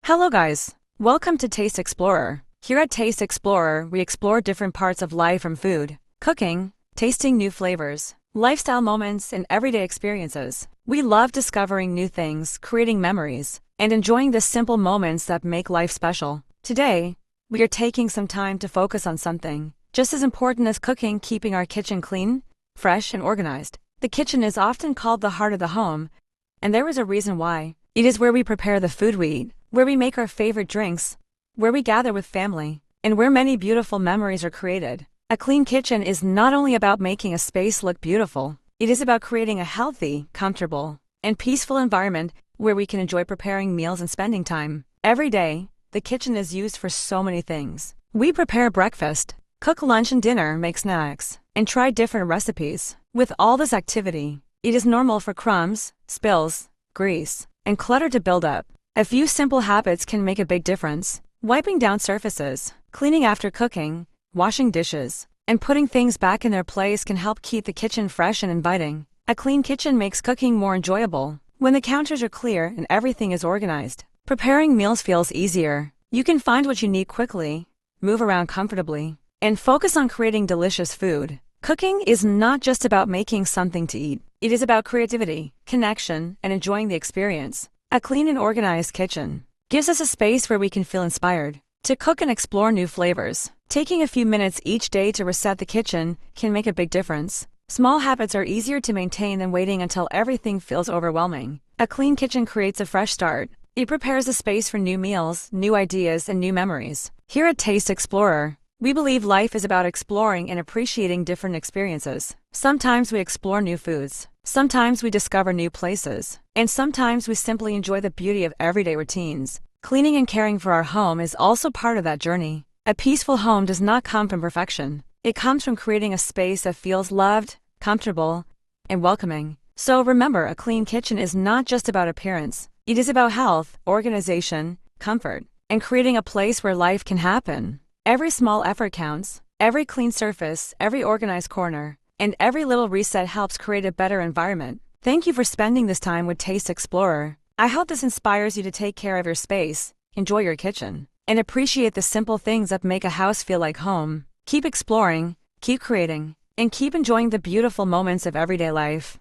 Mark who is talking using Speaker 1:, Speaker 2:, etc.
Speaker 1: Hello guys! Welcome to Taste Explorer. Here at Taste Explorer, we explore different parts of life from food, cooking, tasting new flavors, lifestyle moments, and everyday experiences. We love discovering new things, creating memories, and enjoying the simple moments that make life special. Today, we are taking some time to focus on something just as important as cooking, keeping our kitchen clean, fresh, and organized. The kitchen is often called the heart of the home, and there is a reason why. It is where we prepare the food we eat, where we make our favorite drinks, where we gather with family, and where many beautiful memories are created. A clean kitchen is not only about making a space look beautiful, it is about creating a healthy, comfortable, and peaceful environment where we can enjoy preparing meals and spending time. Every day, the kitchen is used for so many things. We prepare breakfast, cook lunch and dinner, make snacks, and try different recipes. With all this activity, it is normal for crumbs, spills, grease, and clutter to build up. A few simple habits can make a big difference. Wiping down surfaces, cleaning after cooking, washing dishes, and putting things back in their place can help keep the kitchen fresh and inviting. A clean kitchen makes cooking more enjoyable. When the counters are clear and everything is organized, preparing meals feels easier. You can find what you need quickly, move around comfortably, and focus on creating delicious food. Cooking is not just about making something to eat. It is about creativity, connection, and enjoying the experience. A clean and organized kitchen gives us a space where we can feel inspired to cook and explore new flavors. Taking a few minutes each day to reset the kitchen can make a big difference. Small habits are easier to maintain than waiting until everything feels overwhelming. A clean kitchen creates a fresh start. It prepares a space for new meals, new ideas, and new memories. Here at Taste Explorer, we believe life is about exploring and appreciating different experiences. Sometimes we explore new foods, sometimes we discover new places, and sometimes we simply enjoy the beauty of everyday routines. Cleaning and caring for our home is also part of that journey. A peaceful home does not come from perfection. It comes from creating a space that feels loved, comfortable, and welcoming. So remember, a clean kitchen is not just about appearance. It is about health, organization, comfort, and creating a place where life can happen. Every small effort counts. Every clean surface, every organized corner, and every little reset helps create a better environment. Thank you for spending this time with Taste Explorer. I hope this inspires you to take care of your space, enjoy your kitchen, and appreciate the simple things that make a house feel like home. Keep exploring, keep creating, and keep enjoying the beautiful moments of everyday life.